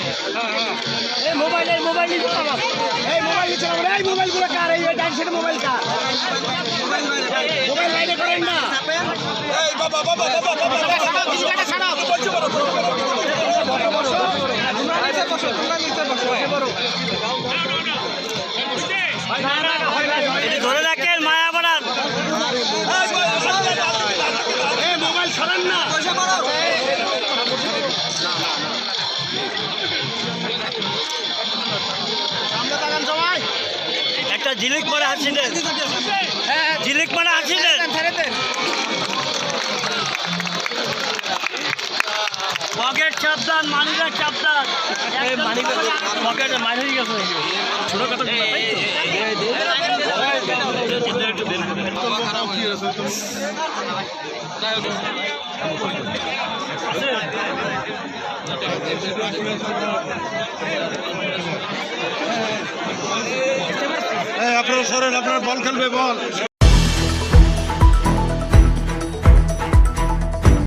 এই মোবাইল নিচে নামাও, এই মোবাইল নিচে নামাও, এই মোবাইলগুলো কার? এই ডান সাইডে মোবাইল কার? মোবাইল লাইনে করেন না। এই বাবা বাবা বাবা বাবা কিছুটা ছাড়াও। ধরে রাখেন মায়া বাড়ান। মোবাইল সরান না। একটা ঝিলিক মারে হাসিলেন, ঝিলিক মারে হাসিলেন। পকেট সাবধান, মানিব্যাগ সাবধান। পকেটে মারি হয়ে গেছে। ছোট কথা আপনারা সরেন, আপনার বল খেলবে বল।